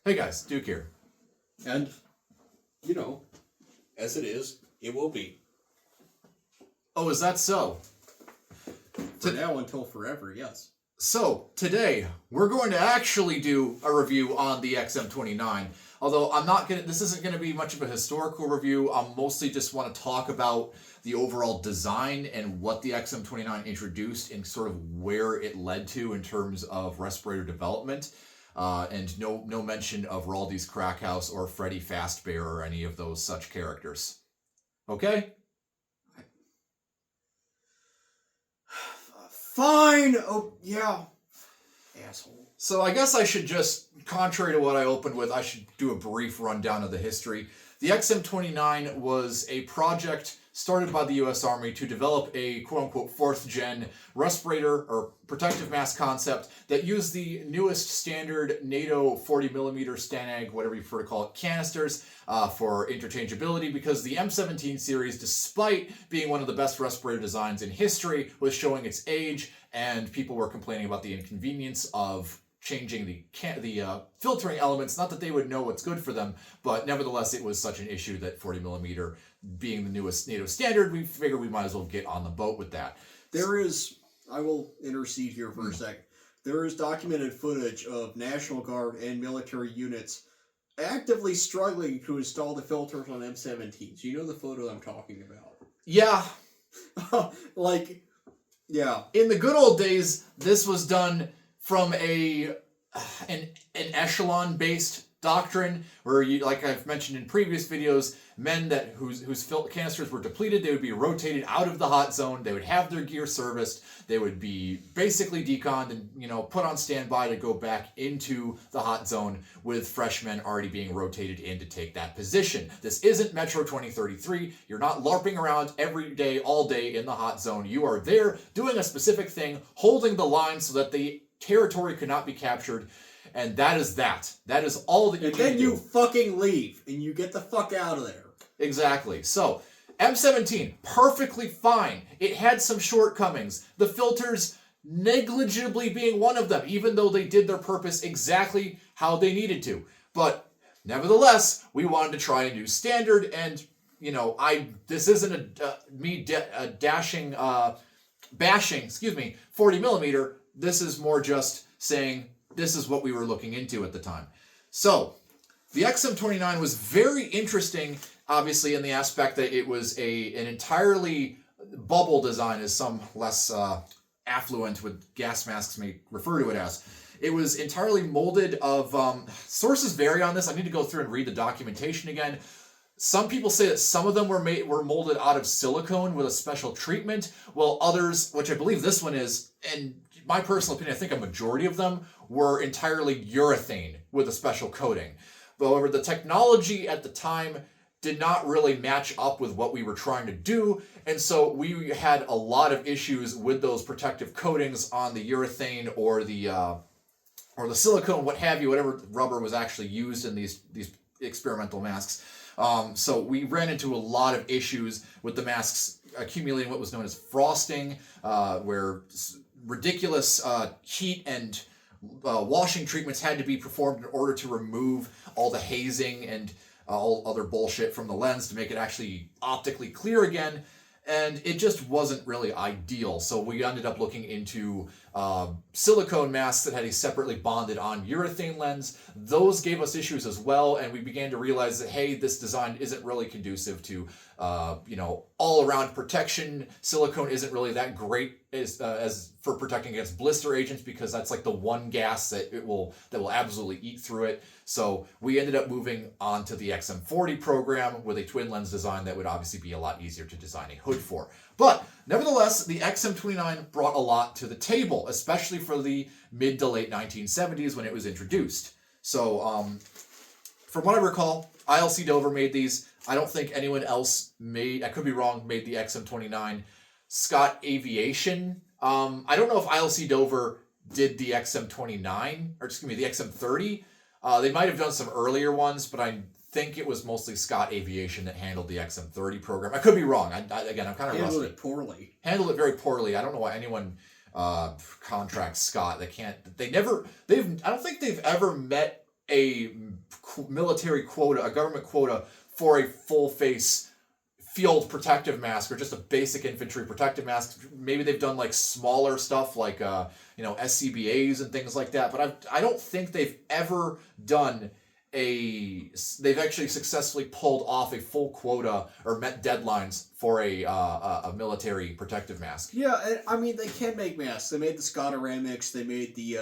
Hey guys, Duke here. And, as it is, it will be. Oh, is that so? For now until forever, yes. So, today, we're going to actually do a review on the XM29. Although this isn't going to be much of a historical review. I mostly just want to talk about the overall design and what the XM29 introduced and sort of where it led to in terms of respirator development. And no mention of Raldy's Crackhouse or Freddy Fazbear or any of those such characters. Okay? Fine! Oh, yeah. Asshole. So I guess I should just, contrary to what I opened with, I should do a brief rundown of the history. The XM29 was a project started by the U.S. Army to develop a quote-unquote fourth-gen respirator or protective mask concept that used the newest standard NATO 40mm Stanag, whatever you prefer to call it, canisters for interchangeability, because the M17 series, despite being one of the best respirator designs in history, was showing its age, and people were complaining about the inconvenience of changing the filtering elements. Not that they would know what's good for them, but nevertheless, it was such an issue that 40mm being the newest NATO standard, we figured we might as well get on the boat with that. I will intercede here for a second. There is documented footage of National Guard and military units actively struggling to install the filters on M17s. You know the photo I'm talking about? Yeah. Yeah. In the good old days, this was done from an echelon-based doctrine where, like I've mentioned in previous videos, men whose canisters were depleted, they would be rotated out of the hot zone, they would have their gear serviced, they would be basically deconned and put on standby to go back into the hot zone with fresh men already being rotated in to take that position. This isn't Metro 2033. You're not LARPing around every day, all day in the hot zone. You are there doing a specific thing, holding the line so that the territory could not be captured. And that is that. That is all that you can do. And then you fucking leave, and you get the fuck out of there. Exactly. So, M17, perfectly fine. It had some shortcomings. The filters negligibly being one of them, even though they did their purpose exactly how they needed to. But, nevertheless, we wanted to try a new standard, and, this isn't bashing 40mm. This is more just saying this is what we were looking into at the time. So, the XM29 was very interesting, obviously, in the aspect that it was an entirely bubble design, as some less affluent with gas masks may refer to it as. It was entirely molded of, sources vary on this. I need to go through and read the documentation again. Some people say that some of them were molded out of silicone with a special treatment, while others, which I believe this one is, and my personal opinion, I think a majority of them were entirely urethane with a special coating. However, the technology at the time did not really match up with what we were trying to do, and so we had a lot of issues with those protective coatings on the urethane or the silicone, what have you, whatever rubber was actually used in these experimental masks. So we ran into a lot of issues with the masks accumulating what was known as frosting, where ridiculous heat and washing treatments had to be performed in order to remove all the hazing and all other bullshit from the lens to make it actually optically clear again. And it just wasn't really ideal. So we ended up looking into silicone masks that had a separately bonded on urethane lens. Those gave us issues as well, and we began to realize that, hey, this design isn't really conducive to, all-around protection. Silicone isn't really that great as for protecting against blister agents, because that's like the one gas that will absolutely eat through it. So we ended up moving on to the XM40 program with a twin lens design that would obviously be a lot easier to design a hood for. But nevertheless, the XM29 brought a lot to the table, especially for the mid to late 1970s when it was introduced. So from what I recall, ILC Dover made these. I don't think anyone else I could be wrong, made the XM29. Scott Aviation, I don't know if ILC Dover did the XM29, or excuse me, the XM30. They might have done some earlier ones, but I think it was mostly Scott Aviation that handled the XM30 program. I could be wrong. Again, I'm kind of rusty. Handled it poorly. Handled it very poorly. I don't know why anyone contracts Scott. I don't think they've ever met a military quota, a government quota for a full face field protective mask or just a basic infantry protective mask. Maybe they've done like smaller stuff like SCBAs and things like that, but I don't think they've ever done they've actually successfully pulled off a full quota or met deadlines for a military protective mask. Yeah, and, I mean, they can make masks. They made the Scott-Ceramics, they made the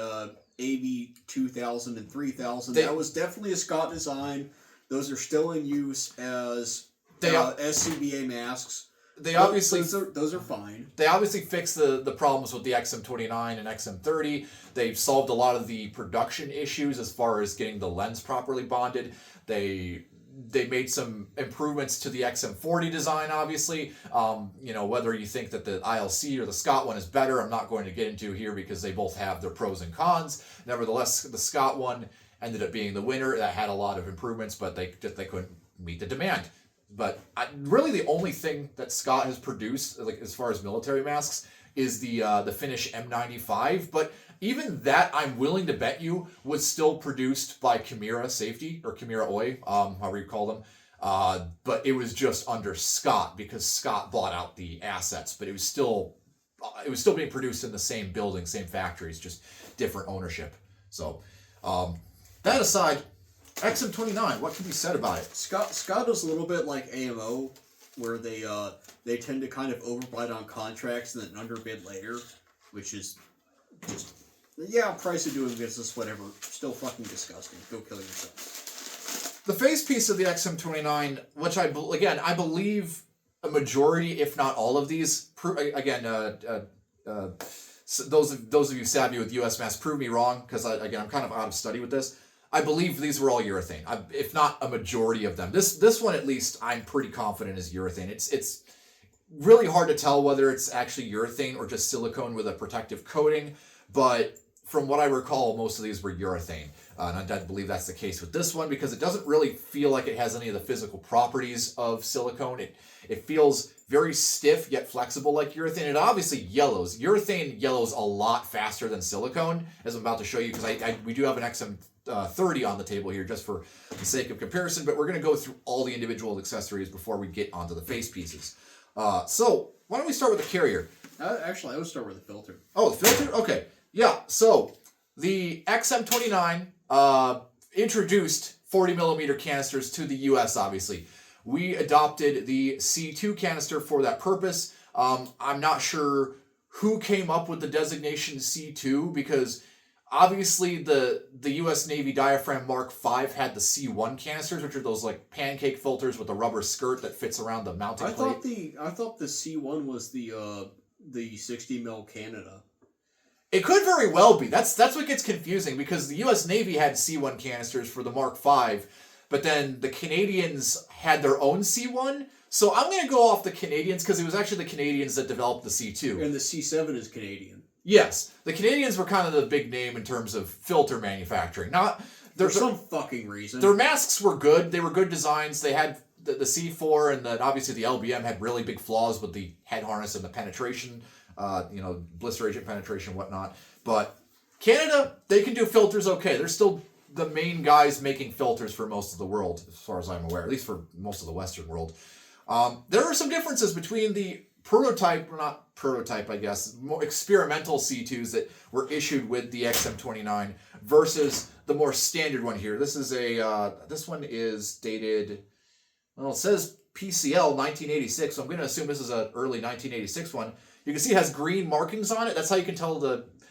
AV2000 and 3000. That was definitely a Scott design. Those are still in use as SCBA masks. They obviously those are fine. They obviously fixed the problems with the XM29 and XM30. They've solved a lot of the production issues as far as getting the lens properly bonded. They made some improvements to the XM40 design, obviously. Whether you think that the ILC or the Scott one is better, I'm not going to get into here because they both have their pros and cons. Nevertheless, the Scott one ended up being the winner. That had a lot of improvements, but they couldn't meet the demand. But really the only thing that Scott has produced, like as far as military masks, is the Finnish M95. But even that, I'm willing to bet you, was still produced by Chimera Safety, or Chimera Oy, however you call them. But it was just under Scott because Scott bought out the assets. But it was still being produced in the same building, same factories, just different ownership. So that aside, XM29, what can be said about it? Scott is a little bit like AMO, where they tend to kind of overbite on contracts and then underbid later, which is just, price of doing business, whatever. Still fucking disgusting. Go kill yourself. The face piece of the XM29, which I believe a majority, if not all of these, those of you savvy with US mass, prove me wrong, because I'm kind of out of study with this. I believe these were all urethane, if not a majority of them. This one, at least, I'm pretty confident is urethane. It's really hard to tell whether it's actually urethane or just silicone with a protective coating, but from what I recall, most of these were urethane. And I believe that's the case with this one because it doesn't really feel like it has any of the physical properties of silicone. It feels very stiff yet flexible like urethane. It obviously yellows. Urethane yellows a lot faster than silicone, as I'm about to show you, because we do have an XM30 on the table here just for the sake of comparison, but we're going to go through all the individual accessories before we get onto the face pieces. So why don't we start with the carrier? Actually, I would start with the filter. Oh, the filter? Okay. Yeah, so the XM29 introduced 40 millimeter canisters to the US, obviously. We adopted the C2 canister for that purpose. I'm not sure who came up with the designation C2 because obviously the US Navy Diaphragm Mark V had the C1 canisters, which are those like pancake filters with a rubber skirt that fits around the mounting plate. I thought the C1 was the 60 mil Canada. It could very well be. That's what gets confusing because the US Navy had C1 canisters for the Mark V, but then the Canadians had their own C1. So I'm going to go off the Canadians because it was actually the Canadians that developed the C2. And the C7 is Canadian. Yes. The Canadians were kind of the big name in terms of filter manufacturing. For some fucking reason. Their masks were good. They were good designs. They had the C4 and obviously the LBM had really big flaws with the head harness and the penetration, blister agent penetration and whatnot. But Canada, they can do filters okay. They're still the main guys making filters for most of the world, as far as I'm aware, at least for most of the Western world. There are some differences between the more experimental C2s that were issued with the XM29 versus the more standard one here. This is this one is dated, well, it says PCL 1986, so I'm going to assume this is an early 1986 one. You can see it has green markings on it. That's how you can tell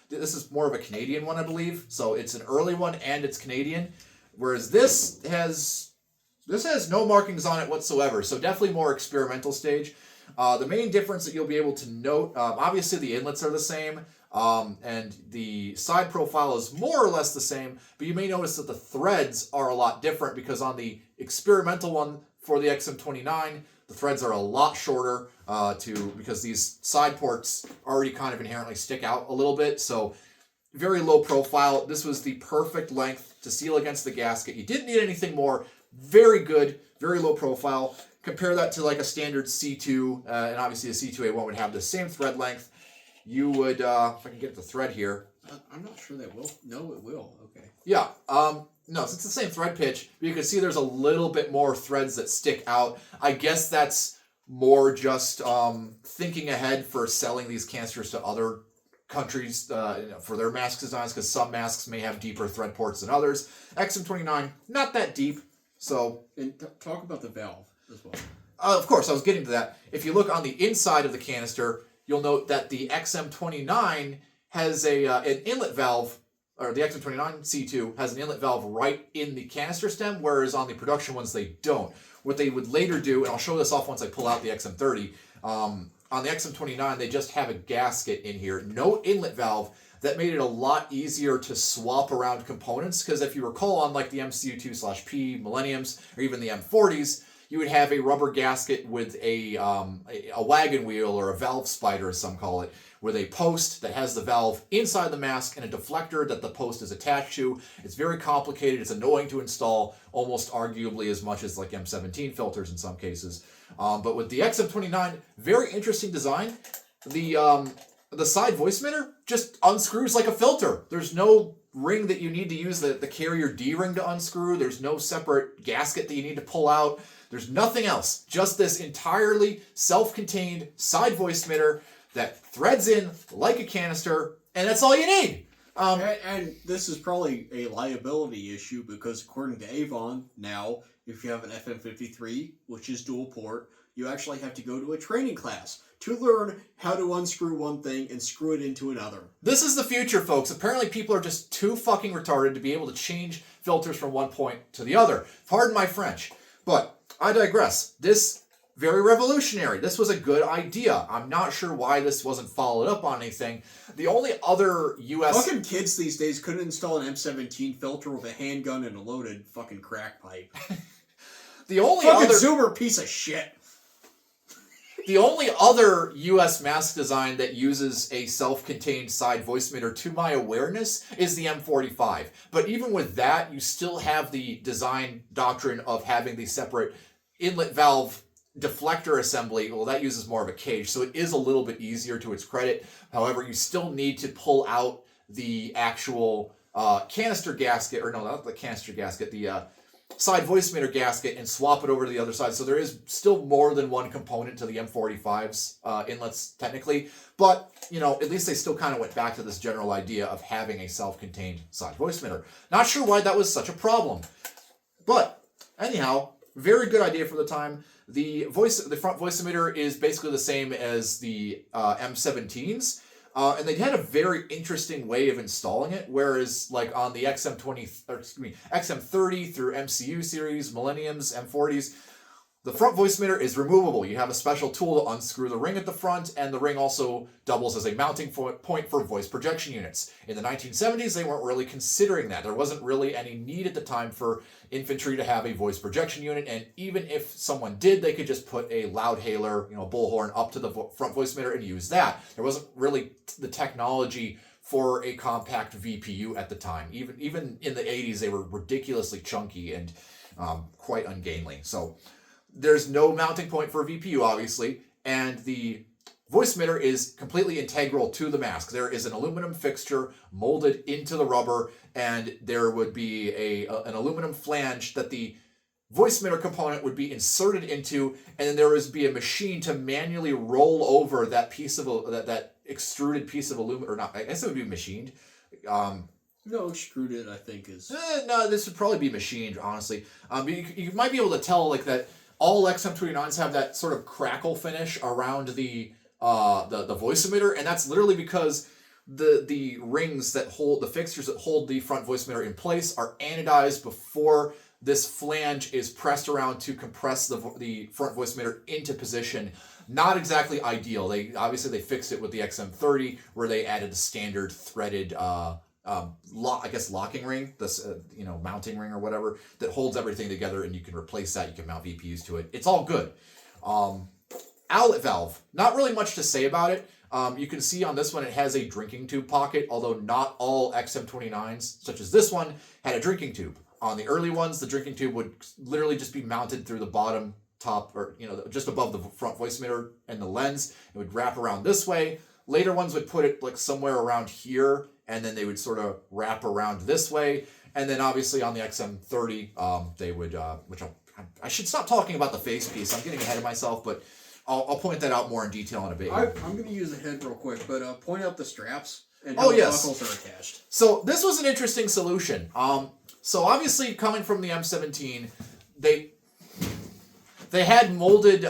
this is more of a Canadian one, I believe. So it's an early one and it's Canadian, whereas this has no markings on it whatsoever. So definitely more experimental stage. The main difference that you'll be able to note, obviously the inlets are the same, and the side profile is more or less the same, but you may notice that the threads are a lot different because on the experimental one for the XM29, the threads are a lot shorter because these side ports already kind of inherently stick out a little bit, so very low profile. This was the perfect length to seal against the gasket. You didn't need anything more. Very good, very low profile. Compare that to like a standard C2, and obviously a C2A1 would have the same thread length. You would, if I can get the thread here, I'm not sure that will. No, it will. Okay. Yeah. No, so it's the same thread pitch, but you can see there's a little bit more threads that stick out. I guess that's more just thinking ahead for selling these canisters to other countries for their mask designs, because some masks may have deeper thread ports than others. XM29, not that deep. So, And talk about the valve as well. of course, I was getting to that. If you look on the inside of the canister, you'll note that the XM29 has an inlet valve, or the XM29 C2 has an inlet valve right in the canister stem, whereas on the production ones they don't. What they would later do, and I'll show this off once I pull out the XM30, on the XM29 they just have a gasket in here, no inlet valve. That made it a lot easier to swap around components, because if you recall on like the MCU2/P Millenniums or even the M40s, you would have a rubber gasket with a wagon wheel or a valve spider, as some call it, with a post that has the valve inside the mask and a deflector that the post is attached to. It's very complicated. It's annoying to install, almost arguably as much as like M17 filters in some cases. But with the XM29, very interesting design. The side voice emitter just unscrews like a filter. There's no ring that you need to use the carrier D-ring to unscrew. There's no separate gasket that you need to pull out. There's nothing else. Just this entirely self-contained side voice emitter that threads in like a canister, and that's all you need. And this is probably a liability issue, because according to Avon, now, if you have an FM53, which is dual port, you actually have to go to a training class to learn how to unscrew one thing and screw it into another. This is the future, folks. Apparently people are just too fucking retarded to be able to change filters from one point to the other. Pardon my French. But I digress. This, very revolutionary. This was a good idea. I'm not sure why this wasn't followed up on anything. The only other U.S. Fucking kids these days couldn't install an M17 filter with a handgun and a loaded fucking crack pipe. The only fucking other Zoomer piece of shit. The only other U.S. mask design that uses a self-contained side voice emitter, to my awareness, is the M45. But even with that, you still have the design doctrine of having the separate inlet valve deflector assembly. Well, that uses more of a cage, so it is a little bit easier to its credit. However, you still need to pull out the actual canister gasket, or no, not the canister gasket, the side voice emitter gasket, and swap it over to the other side. So there is still more than one component to the M45's inlets technically, but you know, at least they still kind of went back to this general idea of having a self-contained side voice emitter. Not sure why that was such a problem, but anyhow, very good idea for the time. The front voice emitter is basically the same as the M17's. And they had a very interesting way of installing it, whereas like on the XM30 through MCU series, Millenniums, M40s, the front voice emitter is removable. You have a special tool to unscrew the ring at the front, and the ring also doubles as a mounting point for voice projection units. In the 1970s, they weren't really considering that. There wasn't really any need at the time for infantry to have a voice projection unit, and even if someone did, they could just put a loudhailer, bullhorn up to the front voice emitter and use that. There wasn't really the technology for a compact VPU at the time. Even in the 80s, they were ridiculously chunky and quite ungainly. So there's no mounting point for a VPU, obviously, and the voice emitter is completely integral to the mask. There is an aluminum fixture molded into the rubber, and there would be an aluminum flange that the voice emitter component would be inserted into, and then there would be a machine to manually roll over that piece of that extruded piece of aluminum, or not, I guess it would be machined. No, extruded, I think, is... No, this would probably be machined, honestly. You might be able to tell like that all XM29s have that sort of crackle finish around the voice emitter, and that's literally because the rings that hold the fixtures that hold the front voice emitter in place are anodized before this flange is pressed around to compress the front voice emitter into position. Not exactly ideal. They fixed it with the XM30, where they added the standard threaded locking ring, this mounting ring or whatever that holds everything together, and you can replace that. You can mount VPUs to it. It's all good. Outlet valve, not really much to say about it. You can see on this one it has a drinking tube pocket, although not all XM29s, such as this one, had a drinking tube. On the early ones, the drinking tube would literally just be mounted through the bottom top, or just above the front voice emitter and the lens. It would wrap around this way. Later ones would put it like somewhere around here and then they would sort of wrap around this way. And then obviously on the XM30, they would, which I should stop talking about the face piece. I'm getting ahead of myself, but I'll point that out more in detail in a bit. I'm going to use the head real quick, but point out the straps and how the buckles are attached. So this was an interesting solution. So obviously coming from the M17, they had molded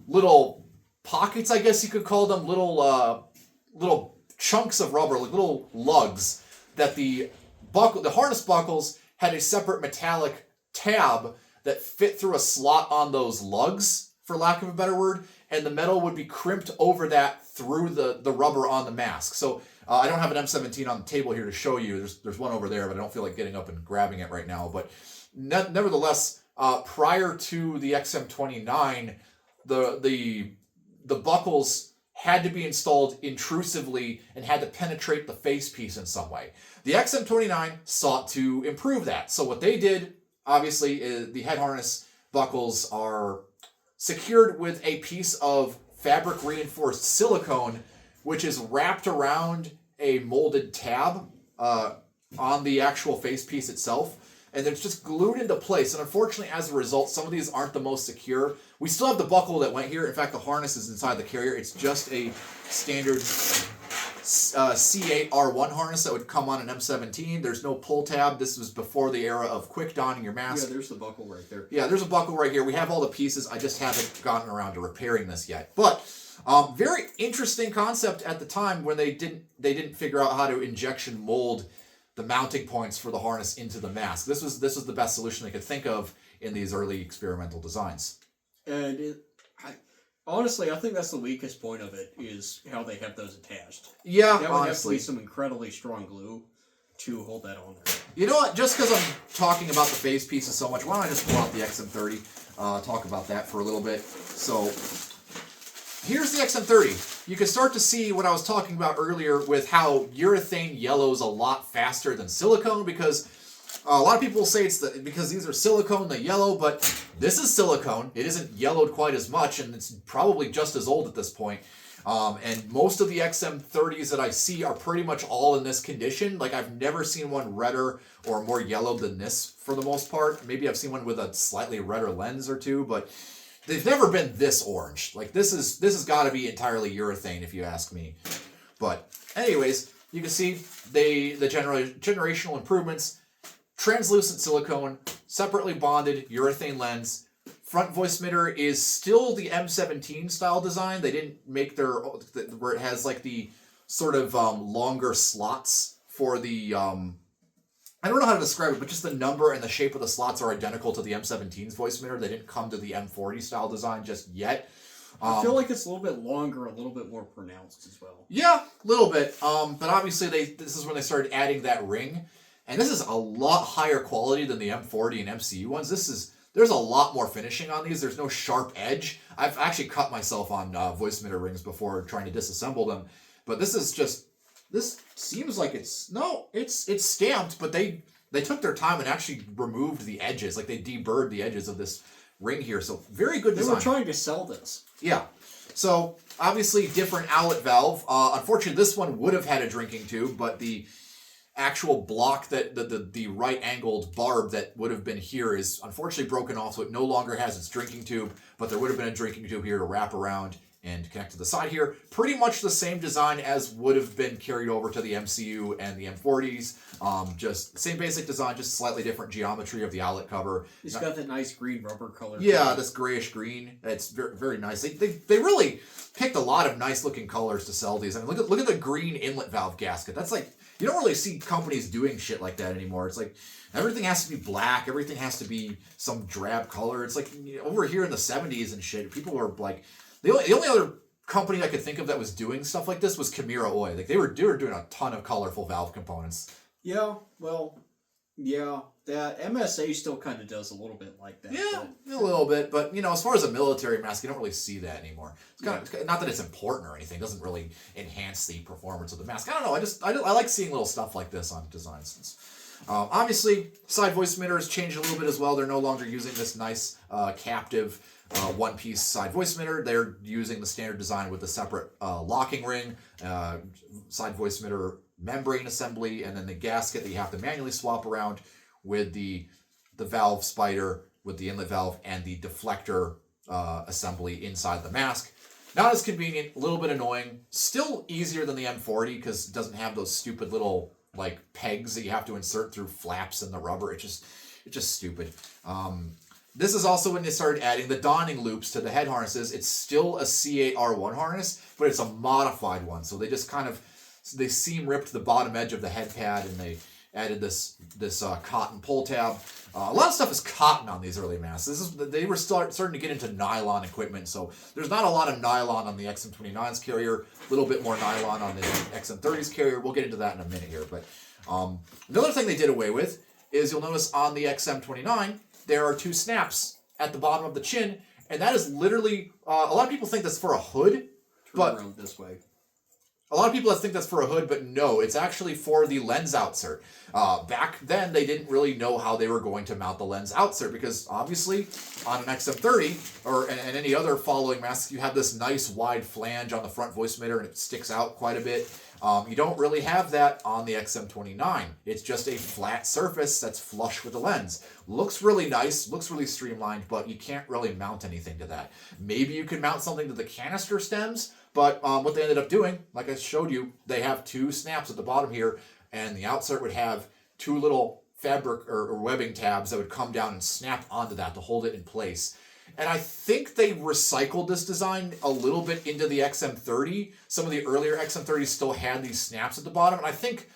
little pockets, I guess you could call them, little chunks of rubber, like little lugs, that the harness buckles had a separate metallic tab that fit through a slot on those lugs, for lack of a better word, and the metal would be crimped over that through the rubber on the mask. So I don't have an M17 on the table here to show you. There's one over there, but I don't feel like getting up and grabbing it right now. But nevertheless, prior to the XM29, the buckles had to be installed intrusively and had to penetrate the face piece in some way. The XM29 sought to improve that. So what they did, obviously, is the head harness buckles are secured with a piece of fabric reinforced silicone, which is wrapped around a molded tab on the actual face piece itself. And it's just glued into place. And unfortunately, as a result, some of these aren't the most secure. We still have the buckle that went here. In fact, the harness is inside the carrier. It's just a standard C8 R1 harness that would come on an M17. There's no pull tab. This was before the era of quick donning your mask. Yeah, there's the buckle right there. Yeah, there's a buckle right here. We have all the pieces. I just haven't gotten around to repairing this yet. But very interesting concept at the time when they didn't figure out how to injection mold the mounting points for the harness into the mask. This was the best solution they could think of in these early experimental designs. And honestly, I think that's the weakest point of it, is how they have those attached. Yeah, that would honestly. have to be some incredibly strong glue to hold that on there. You know what? Just because I'm talking about the face pieces so much, why don't I just pull out the XM30, talk about that for a little bit. So here's the XM30. You can start to see what I was talking about earlier with how urethane yellows a lot faster than silicone, because a lot of people will say it's because these are silicone, they yellow, but this is silicone. It isn't yellowed quite as much, and it's probably just as old at this point. And most of the XM30s that I see are pretty much all in this condition. Like, I've never seen one redder or more yellowed than this for the most part. Maybe I've seen one with a slightly redder lens or two, but they've never been this orange. Like, this has got to be entirely urethane, if you ask me. But anyways, you can see the generational improvements. Translucent silicone, separately bonded urethane lens. Front voice emitter is still the M17 style design. They didn't make where it has like the sort of longer slots for the I don't know how to describe it, but just the number and the shape of the slots are identical to the M17's voice emitter. They didn't come to the M40 style design just yet. I feel like it's a little bit longer, a little bit more pronounced as well. Yeah, a little bit. But obviously this is when they started adding that ring. And this is a lot higher quality than the M40 and MCU ones. There's a lot more finishing on these. There's no sharp edge. I've actually cut myself on voice emitter rings before trying to disassemble them. But this seems like it's stamped, but they took their time and actually removed the edges. Like, they deburred the edges of this ring here. So very good design. They were trying to sell this. Yeah. So obviously different outlet valve. Unfortunately, this one would have had a drinking tube, but the actual block that the right angled barb that would have been here is unfortunately broken off, so it no longer has its drinking tube, but there would have been a drinking tube here to wrap around and connect to the side here. Pretty much the same design as would have been carried over to the MCU and the M40s. Just same basic design, just slightly different geometry of the outlet cover. It's got that nice green rubber color. Yeah, this grayish green. It's very, very nice. They really picked a lot of nice looking colors to sell these. I mean, look at the green inlet valve gasket. That's like, you don't really see companies doing shit like that anymore. It's like everything has to be black. Everything has to be some drab color. It's like, over here in the 70s and shit, people were like, the only other company I could think of that was doing stuff like this was Kimura Oi. Like, they were doing a ton of colorful valve components. Yeah, well, yeah, that MSA still kind of does a little bit like that. Yeah, a little bit, but as far as a military mask, you don't really see that anymore. It's not that it's important or anything. It doesn't really enhance the performance of the mask. I don't know. I like seeing little stuff like this on designs. Obviously, side voice emitters changed a little bit as well. They're no longer using this nice captive one-piece side voice emitter. They're using the standard design with the separate locking ring, side voice emitter membrane assembly, and then the gasket that you have to manually swap around with the valve spider with the inlet valve and the deflector assembly inside the mask. Not as convenient, a little bit annoying. Still easier than the M40 because it doesn't have those stupid little like pegs that you have to insert through flaps in the rubber. It's just stupid. This is also when they started adding the donning loops to the head harnesses. It's still a C8R1 harness, but it's a modified one. So they just they seam ripped the bottom edge of the head pad, and they added this cotton pull tab. A lot of stuff is cotton on these early masks. They were starting to get into nylon equipment, so there's not a lot of nylon on the XM29's carrier. A little bit more nylon on the XM30's carrier. We'll get into that in a minute here. But another thing they did away with is you'll notice on the XM29 there are 2 snaps at the bottom of the chin, and that is literally a lot of people think that's for a hood, but around this way. A lot of people think that's for a hood, but no, it's actually for the lens outsert. Back then, they didn't really know how they were going to mount the lens outsert because obviously on an XM30 and any other following mask, you have this nice wide flange on the front voice emitter and it sticks out quite a bit. You don't really have that on the XM29. It's just a flat surface that's flush with the lens. Looks really nice, looks really streamlined, but you can't really mount anything to that. Maybe you can mount something to the canister stems, but what they ended up doing, like I showed you, they have 2 snaps at the bottom here, and the outsert would have 2 little fabric or webbing tabs that would come down and snap onto that to hold it in place. And I think they recycled this design a little bit into the XM30. Some of the earlier XM30s still had these snaps at the bottom, and I think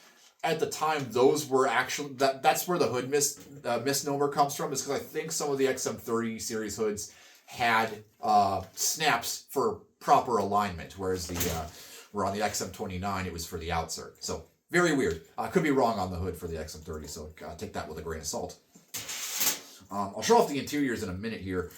at the time those were actually, that's where the hood misnomer comes from, is because I think some of the XM30 series hoods had snaps for proper alignment, whereas where on the XM29 it was for the outsert. So very weird. I could be wrong on the hood for the XM30, so take that with a grain of salt. I'll show off the interiors in a minute here.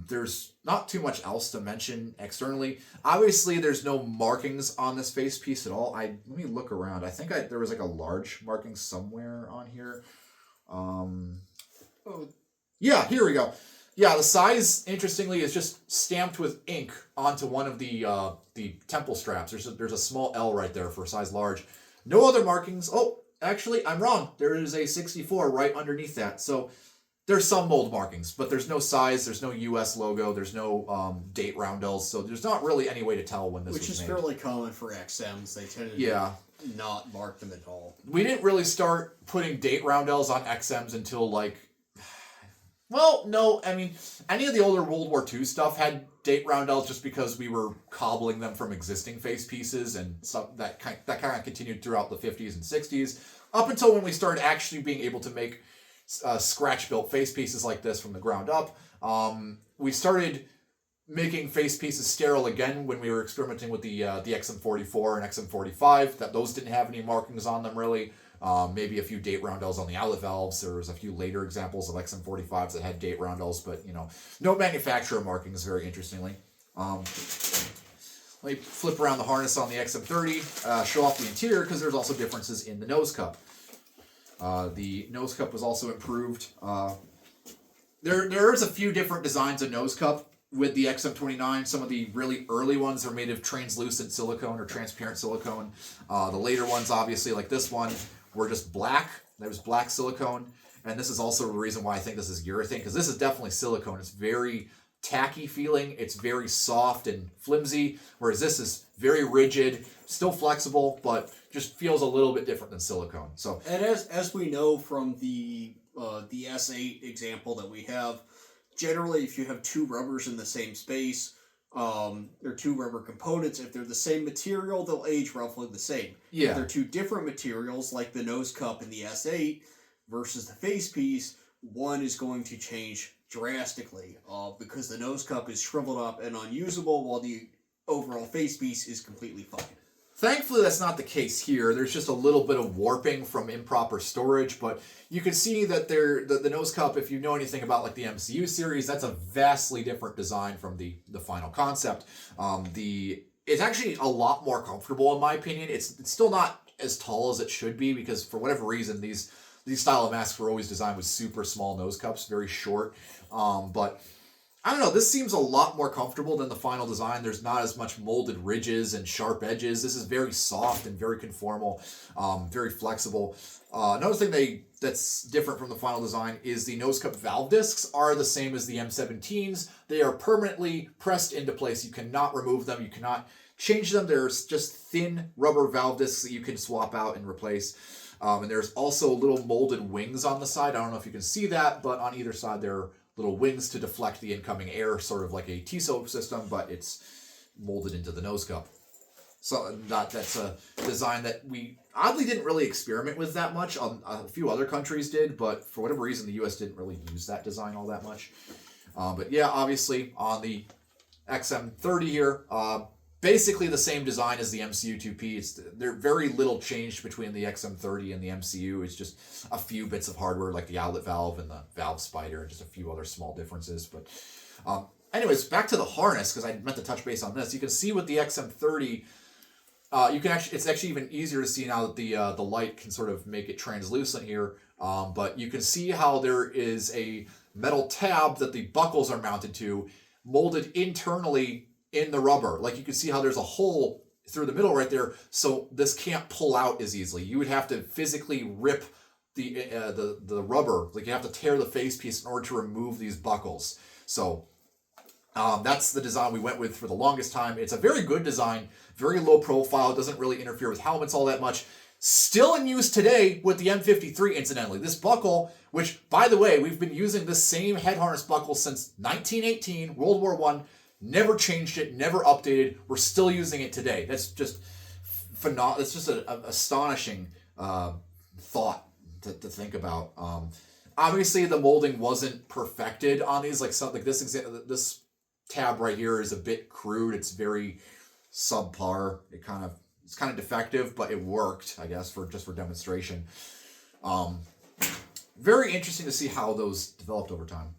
There's not too much else to mention externally. Obviously, there's no markings on this face piece at all. Let me look around. I think there was like a large marking somewhere on here. Yeah, here we go. Yeah, the size, interestingly, is just stamped with ink onto one of the temple straps. There's a small L right there for size large. No other markings. Oh, actually, I'm wrong. There is a 64 right underneath that. So there's some mold markings, but there's no size, there's no US logo, there's no date roundels, so there's not really any way to tell when this was made. Which is fairly common for XMs. They tend to not mark them at all. We didn't really start putting date roundels on XMs until well, no, I mean, any of the older World War II stuff had date roundels just because we were cobbling them from existing face pieces, and that kind of continued throughout the 50s and 60s, up until when we started actually being able to make scratch-built face pieces like this from the ground up. We started making face pieces sterile again when we were experimenting with the XM44 and XM45. Those didn't have any markings on them really. Maybe a few date roundels on the outlet valves. There was a few later examples of XM45s that had date roundels, but no manufacturer markings, very interestingly. Let me flip around the harness on the XM30, show off the interior, because there's also differences in the nose cup. The nose cup was also improved. There's a few different designs of nose cup with the XM29. Some of the really early ones are made of translucent silicone or transparent silicone. The later ones, obviously, like this one, were just black. There was black silicone. And this is also the reason why I think this is urethane, because this is definitely silicone. It's very tacky feeling. It's very soft and flimsy, whereas this is very rigid, still flexible, but just feels a little bit different than silicone. So, and as we know from the S8 example that we have, generally if you have 2 rubbers in the same space, they're 2 rubber components. If they're the same material, they'll age roughly the same. Yeah. If they're 2 different materials, like the nose cup and the S8 versus the face piece, one is going to change drastically because the nose cup is shriveled up and unusable, while the overall face piece is completely fine. Thankfully, that's not the case here. There's just a little bit of warping from improper storage, but you can see that the nose cup, if you know anything about like the MCU series, that's a vastly different design from the final concept. It's actually a lot more comfortable in my opinion. It's still not as tall as it should be because for whatever reason these style of masks were always designed with super small nose cups, very short. But I don't know, this seems a lot more comfortable than the final design. There's not as much molded ridges and sharp edges. This is very soft and very conformal, very flexible. Another thing that's different from the final design is the nose cup valve discs are the same as the M17s. They are permanently pressed into place. You cannot remove them. You cannot change them. There's just thin rubber valve discs that you can swap out and replace. And there's also little molded wings on the side. I don't know if you can see that, but on either side there are little wings to deflect the incoming air, sort of like a Tissot system, but it's molded into the nose cup. So that's a design that we oddly didn't really experiment with that much. A few other countries did, but for whatever reason, the US didn't really use that design all that much. But yeah, obviously on the XM30 here, basically the same design as the MCU2P. There very little changed between the XM30 and the MCU. It's just a few bits of hardware like the outlet valve and the valve spider and just a few other small differences. But anyways, back to the harness, because I meant to touch base on this. You can see with the XM30, it's actually even easier to see now that the light can sort of make it translucent here. But you can see how there is a metal tab that the buckles are mounted to, molded internally in the rubber. Like you can see how there's a hole through the middle right there, so this can't pull out as easily. You would have to physically rip the rubber, like you have to tear the facepiece in order to remove these buckles. So that's the design we went with for the longest time. It's a very good design, very low profile, doesn't really interfere with helmets all that much. Still in use today with the M53, incidentally. This buckle, which, by the way, we've been using this same head harness buckle since 1918, World War I, never changed it, never updated. We're still using it today. That's just phenomenal. It's just an astonishing thought to think about. Obviously, the molding wasn't perfected on these. Like something, this tab right here is a bit crude. It's very subpar. It's kind of defective, but it worked, I guess, for demonstration. Very interesting to see how those developed over time.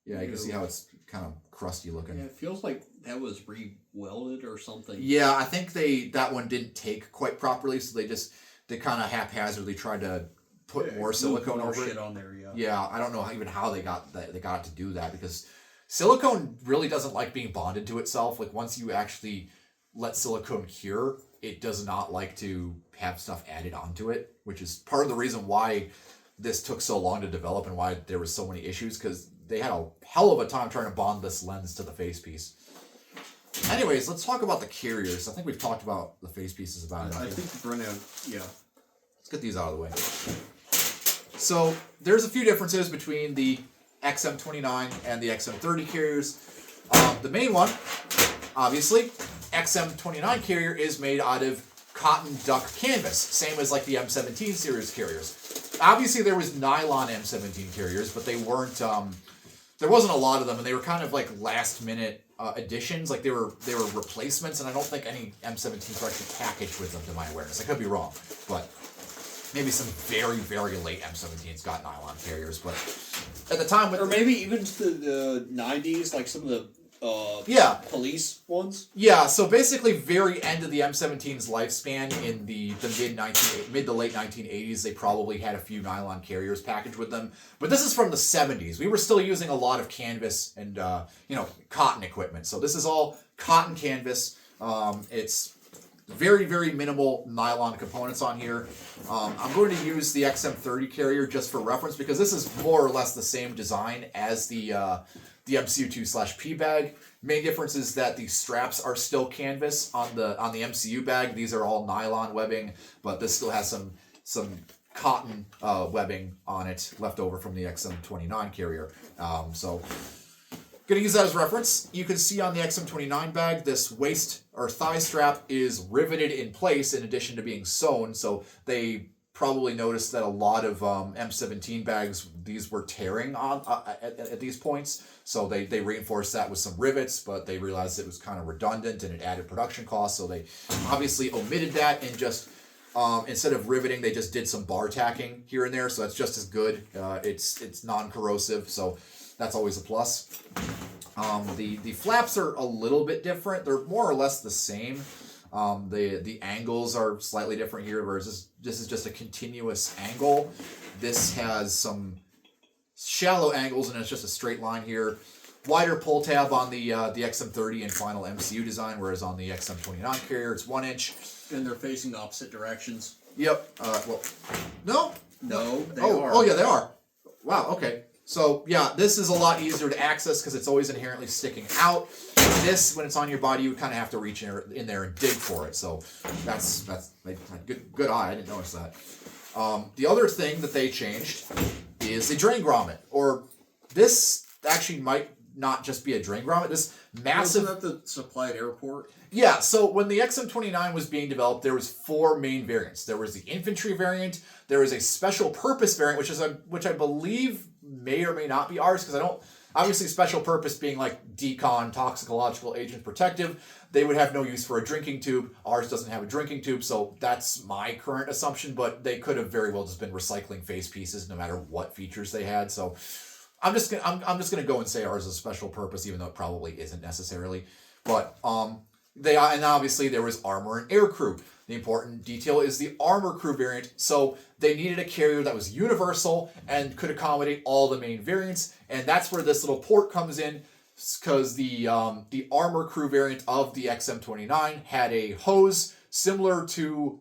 Yeah, you can see how it's kind of crusty looking. Yeah, it feels like that was re-welded or something. Yeah, I think that one didn't take quite properly, so they kind of haphazardly tried to put more silicone over it. On there, yeah. Yeah, I don't know even how they got it to do that, because silicone really doesn't like being bonded to itself. Like once you actually let silicone cure, it does not like to have stuff added onto it, which is part of the reason why this took so long to develop and why there was so many issues, because they had a hell of a time trying to bond this lens to the facepiece. Anyways, let's talk about the carriers. I think we've talked about the face pieces about it. I think we've run out, yeah. Let's get these out of the way. So there's a few differences between the XM29 and the XM30 carriers. The main one, obviously, XM29 carrier is made out of cotton duck canvas, same as like the M17 series carriers. Obviously, there was nylon M17 carriers, but they weren't. There wasn't a lot of them, and they were kind of like last minute additions. Like they were replacements, and I don't think any M17s were actually packaged with them, to my awareness. I could be wrong, but maybe some very, very late M17s got nylon carriers. But at the time, or maybe even to the 90s, like some of the police ones. Yeah, so basically, very end of the M17's lifespan in the mid to late 1980s, they probably had a few nylon carriers packaged with them. But this is from the 70s. We were still using a lot of canvas and cotton equipment. So this is all cotton canvas. It's very, very minimal nylon components on here. I'm going to use the XM30 carrier just for reference because this is more or less the same design as the MCU2/P bag. Main difference is that the straps are still canvas on the MCU bag. These are all nylon webbing, but this still has some cotton webbing on it left over from the XM29 carrier. So going to use that as reference. You can see on the XM29 bag, this waist or thigh strap is riveted in place in addition to being sewn. So they probably noticed that a lot of M17 bags, these were tearing on at these points. So they reinforced that with some rivets, but they realized it was kind of redundant and it added production costs. So they obviously omitted that and just, instead of riveting, they just did some bar tacking here and there. So that's just as good. It's non-corrosive, so that's always a plus. The flaps are a little bit different. They're more or less the same. The angles are slightly different here, whereas this is just a continuous angle. This has some shallow angles, and it's just a straight line here. wider pull tab on the XM30 and final MCU design, whereas on the XM29 carrier it's 1 inch. And they're facing opposite directions. Yep. Well, no. No, they Oh, are. oh yeah, they are. Wow. Okay. So yeah, this is a lot easier to access because it's always inherently sticking out. This, when it's on your body, you kind of have to reach in there and dig for it. So that's good eye. I didn't notice that. The other thing that they changed is a drain grommet, or this actually might not just be a drain grommet. This massive. Wasn't that the supplied airport? Yeah. So when the XM29 was being developed, there was 4 main variants. There was the infantry variant. There was a special purpose variant, which I believe may or may not be ours because I don't. Obviously, special purpose being like decon, toxicological agent, protective, they would have no use for a drinking tube. Ours doesn't have a drinking tube, so that's my current assumption, but they could have very well just been recycling face pieces no matter what features they had. So I'm just gonna go and say ours is special purpose, even though it probably isn't necessarily. But and obviously there was armor and air crew. The important detail is the armor crew variant. So they needed a carrier that was universal and could accommodate all the main variants. And that's where this little port comes in, because the armor crew variant of the XM29 had a hose similar to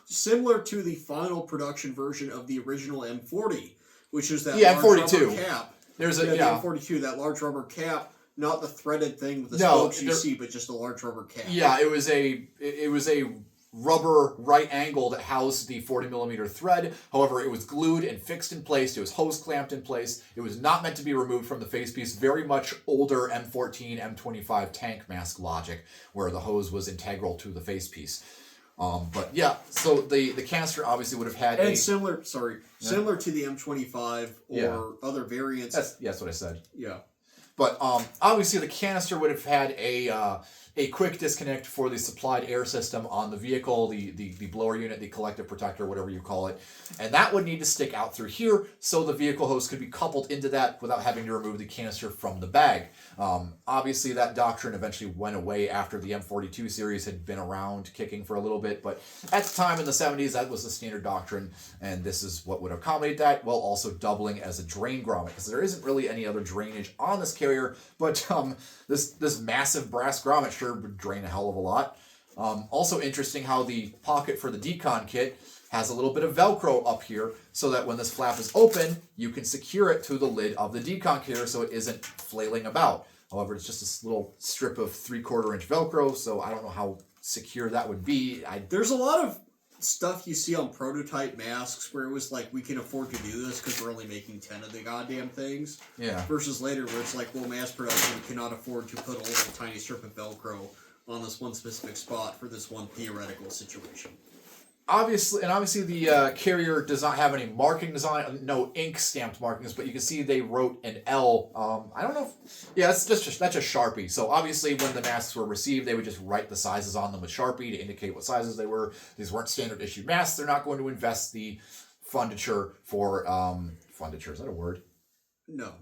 the final production version of the original M40, which is that M42 large rubber cap. There's the M42, that large rubber cap. Not the threaded thing with the spokes you see, but just a large rubber cap. Yeah, it was a rubber right angle that housed the 40mm thread. However, it was glued and fixed in place. It was hose clamped in place. It was not meant to be removed from the facepiece. Very much older M14, M25 tank mask logic, where the hose was integral to the facepiece. But yeah, so the canister obviously would have had similar to the M25 or other variants. That's what I said. Yeah. But obviously the canister would have had a quick disconnect for the supplied air system on the vehicle, the blower unit, the collective protector, whatever you call it. And that would need to stick out through here so the vehicle hose could be coupled into that without having to remove the canister from the bag. Obviously that doctrine eventually went away after the M42 series had been around kicking for a little bit, but at the time in the 70s that was the standard doctrine, and this is what would accommodate that, while also doubling as a drain grommet, because there isn't really any other drainage on this carrier, but this massive brass grommet sure would drain a hell of a lot. Also interesting how the pocket for the decon kit has a little bit of Velcro up here so that when this flap is open, you can secure it to the lid of the decon carrier so it isn't flailing about. However, it's just this little strip of 3/4 inch Velcro, so I don't know how secure that would be. There's a lot of stuff you see on prototype masks where it was like, we can afford to do this because we're only making 10 of the goddamn things. Yeah. Versus later where it's like, well, mass production cannot afford to put a little tiny strip of Velcro on this one specific spot for this one theoretical situation. Obviously the carrier does not have any marking design, no ink stamped markings, but you can see they wrote an L. I don't know that's just Sharpie. So obviously when the masks were received, they would just write the sizes on them with Sharpie to indicate what sizes they were. These weren't standard issue masks. They're not going to invest the funditure for funditure. Is that a word? No.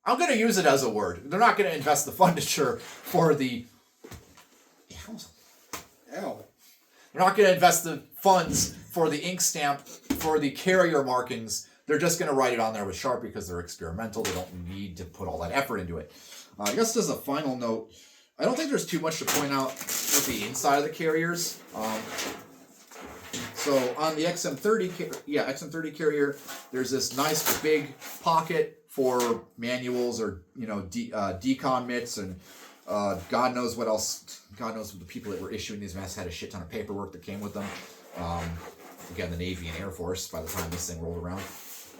I'm going to use it as a word. They're not going to invest the funditure for the. Ow. They're not going to invest the funds for the ink stamp for the carrier markings. They're just going to write it on there with Sharpie because they're experimental. They don't need to put all that effort into it. I guess as a final note, I don't think there's too much to point out with the inside of the carriers. So on the XM30 carrier, there's this nice big pocket for manuals or decon mitts and God knows what else. God knows the people that were issuing these masks had a shit ton of paperwork that came with them. Again, the Navy and Air Force by the time this thing rolled around.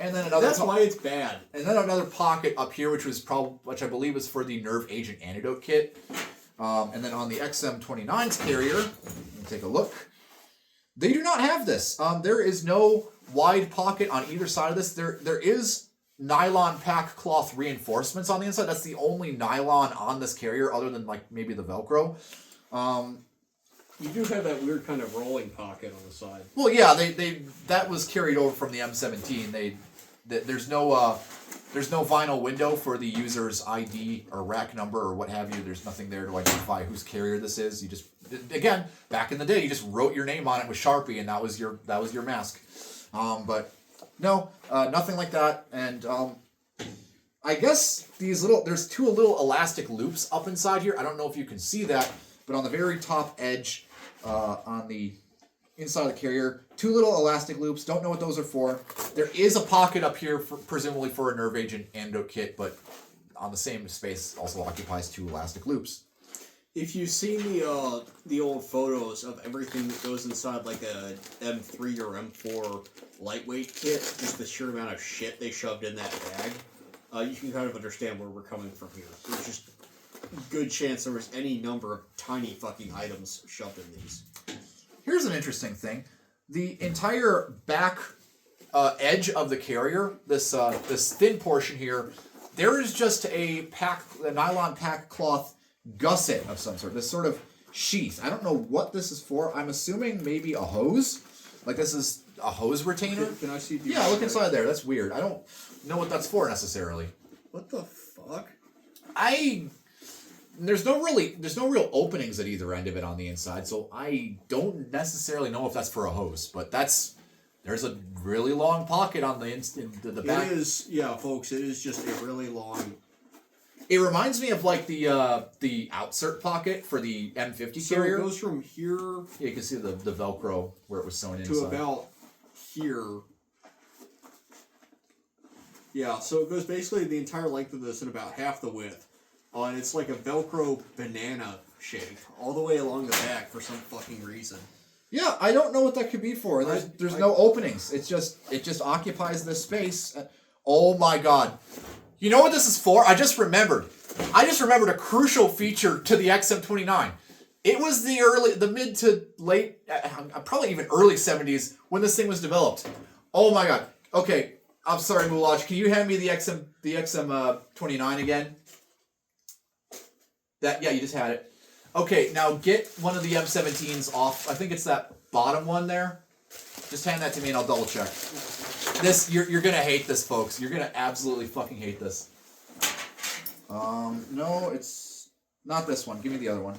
And then another. That's why it's bad. And then another pocket up here, which I believe was for the nerve agent antidote kit. And then on the XM29's carrier, take a look. They do not have this. There is no wide pocket on either side of this. There is nylon pack cloth reinforcements on the inside. That's the only nylon on this carrier other than like maybe the Velcro. You do have that weird kind of rolling pocket on the side. Well, yeah, they that was carried over from the M17. There's no vinyl window for the user's ID or rack number or what have you. There's nothing there to identify whose carrier this is. You just, again, back in the day, you just wrote your name on it with Sharpie and that was your mask. But no, nothing like that. And I guess there's two little elastic loops up inside here. I don't know if you can see that, but on the very top edge, on the inside of the carrier, two little elastic loops. Don't know what those are for. There is a pocket up here, presumably for a nerve agent antidote kit, but on the same space also occupies two elastic loops. If you've seen the old photos of everything that goes inside like a M3 or M4 lightweight kit, just the sheer amount of shit they shoved in that bag, you can kind of understand where we're coming from here. There's just a good chance there was any number of tiny fucking items shoved in these. Here's an interesting thing. The entire back edge of the carrier, this thin portion here, there is just a nylon pack cloth gusset of some sort, this sort of sheath. I don't know what this is for. I'm assuming maybe a hose. Like this is a hose retainer. Can I see? Yeah, look inside there. That's weird. I don't know what that's for necessarily. What the fuck? There's no real openings at either end of it on the inside, so I don't necessarily know if that's for a hose. But there's a really long pocket on the back. It is, yeah, folks. It is just a really long. It reminds me of like the outsert pocket for the M50 carrier. So it goes from here. Yeah, you can see the Velcro where it was sewn to inside. about here. Yeah, so it goes basically the entire length of this and about half the width. And it's like a Velcro banana shape all the way along the back for some fucking reason. Yeah, I don't know what that could be for. There's no openings. It just occupies this space. Oh my god. You know what this is for? I just remembered a crucial feature to the XM29. It was the mid to late, probably even early 70s when this thing was developed. Oh my god. Okay, I'm sorry, Moulage. Can you hand me the XM29 again? Yeah, you just had it. Okay, now get one of the M17s off. I think it's that bottom one there. Just hand that to me and I'll double check. You're gonna hate this, folks. You're gonna absolutely fucking hate this. No, it's not this one. Give me the other one.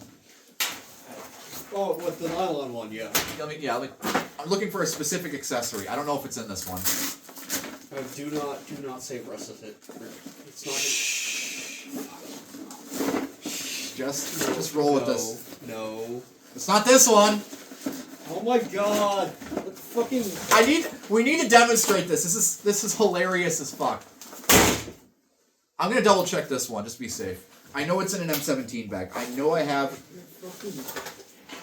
Oh, with the nylon one, yeah. I'm looking for a specific accessory. I don't know if it's in this one. Do not say resuscitate. It's not. Just roll with this. No. It's not this one. Oh my god! What fucking? We need to demonstrate this. This is hilarious as fuck. I'm gonna double check this one just to be safe. I know it's in an M17 bag. I know I have.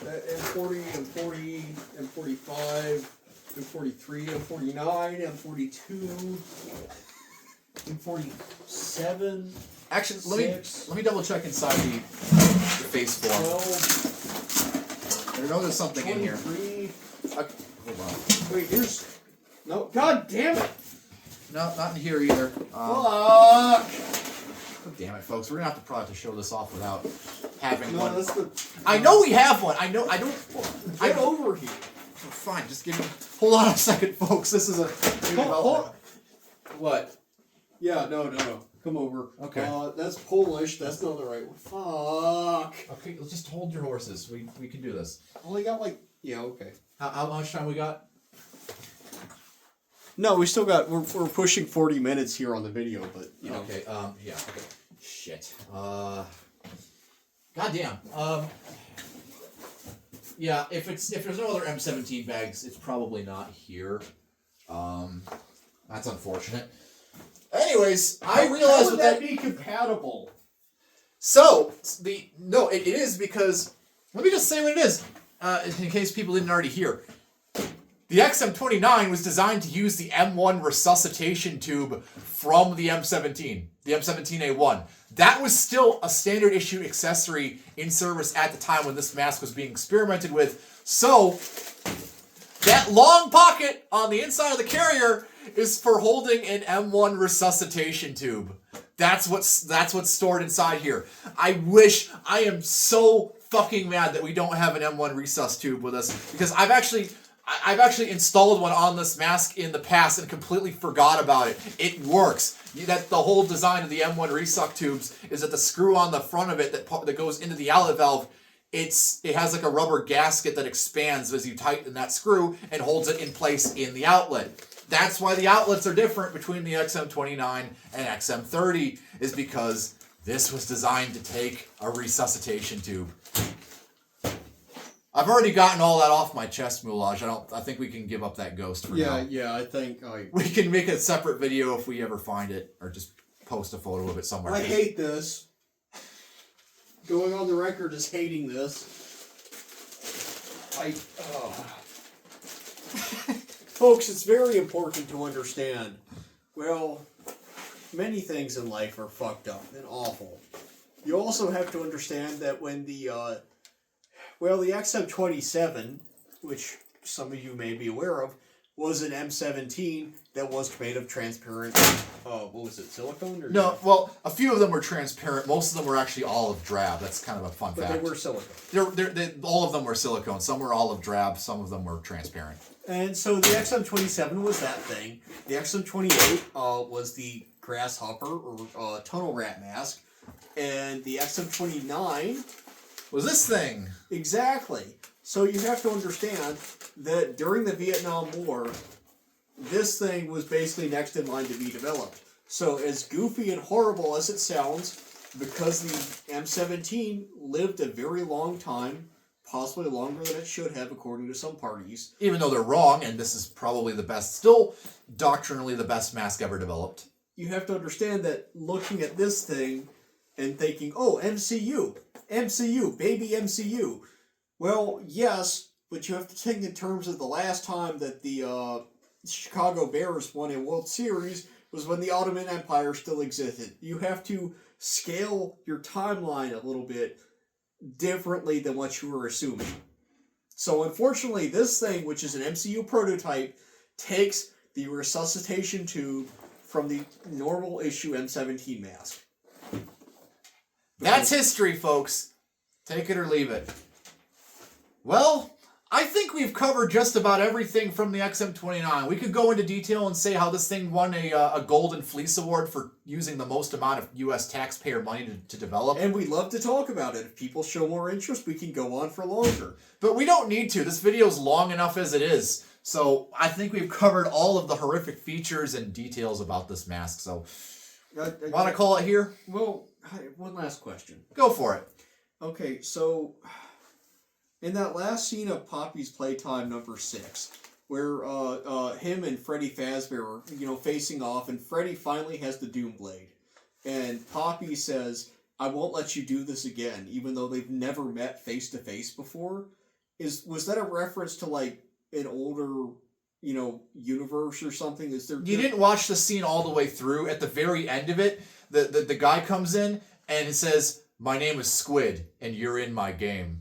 M40, M40, M45, M43, M49, M42, M47. Actually, let me double check inside the face form. 12. I know there's something 23. in here. Hold on. Wait, here's no. God damn it! No, not in here either. Fuck! Oh, damn it, folks. We're gonna have to probably show this off without having one. That's the. I know we have one. I know. I don't. Get over here. Fine. Just give me. Hold on a second, folks. This is a. What? Yeah. No. Come over. Okay. That's Polish. That's not the right one. Fuck. Okay, let's just hold your horses. We can do this. Only got like. Yeah. Okay. How much time we got? No, we still got. We're pushing 40 minutes here on the video, but you know. Okay. Yeah. Okay. Shit. Goddamn. Yeah. If there's no other M17 bags, it's probably not here. That's unfortunate. Anyways, I realized would that be compatible? So it is because let me just say what it is, in case people didn't already hear. The XM29 was designed to use the M1 resuscitation tube from the M17, the M17A1. That was still a standard issue accessory in service at the time when this mask was being experimented with. So that long pocket on the inside of the carrier is for holding an M1 resuscitation tube. That's what's stored inside here. I am so fucking mad that we don't have an M1 resus tube with us, because I've actually installed one on this mask in the past and completely forgot about it. It works. That the whole design of the M1 resuck tubes is that the screw on the front of it that goes into the outlet valve, it has like a rubber gasket that expands as you tighten that screw and holds it in place in the outlet. That's why the outlets are different between the XM29 and XM30, is because this was designed to take a resuscitation tube. I've already gotten all that off my chest, Moulage. I think we can give up that ghost for now. Yeah, I think we can make a separate video if we ever find it, or just post a photo of it somewhere. I hate this. Going on the record as hating this. Folks, it's very important to understand. Well, many things in life are fucked up and awful. You also have to understand that when the XM27, which some of you may be aware of, was an M17 that was made of transparent, what was it, silicone? Or no, well, a few of them were transparent. Most of them were actually olive drab. That's kind of a fun fact. But they were silicone. All of them were silicone. Some were olive drab. Some of them were transparent. And so the XM27 was that thing. The XM28 was the grasshopper or tunnel rat mask. And the XM29 was this thing. Exactly. So you have to understand that during the Vietnam War, this thing was basically next in line to be developed. So as goofy and horrible as it sounds, because the M17 lived a very long time, possibly longer than it should have according to some parties. Even though they're wrong, and this is probably the best, still doctrinally the best mask ever developed. You have to understand that looking at this thing and thinking, oh, MCU, baby MCU. Well, yes, but you have to think in terms of the last time that the Chicago Bears won a World Series was when the Ottoman Empire still existed. You have to scale your timeline a little bit differently than what you were assuming. So unfortunately, this thing, which is an MCU prototype, takes the resuscitation tube from the normal issue M17 mask. That's history, folks. Take it or leave it. Well, I think we've covered just about everything from the XM29. We could go into detail and say how this thing won a Golden Fleece Award for using the most amount of U.S. taxpayer money to develop. And we'd love to talk about it. If people show more interest, we can go on for longer. But we don't need to. This video's long enough as it is. So I think we've covered all of the horrific features and details about this mask. So, want to call it here? Well, one last question. Go for it. Okay, so in that last scene of Poppy's Playtime number 6, where him and Freddy Fazbear are, facing off, and Freddy finally has the Doom Blade, and Poppy says, "I won't let you do this again," even though they've never met face to face before. Was that a reference to like an older, universe or something? Is there? You didn't watch the scene all the way through. At the very end of it, the guy comes in and it says, "My name is Squid, and you're in my game."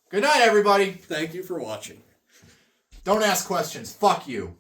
Good night, everybody. Thank you for watching. Don't ask questions. Fuck you.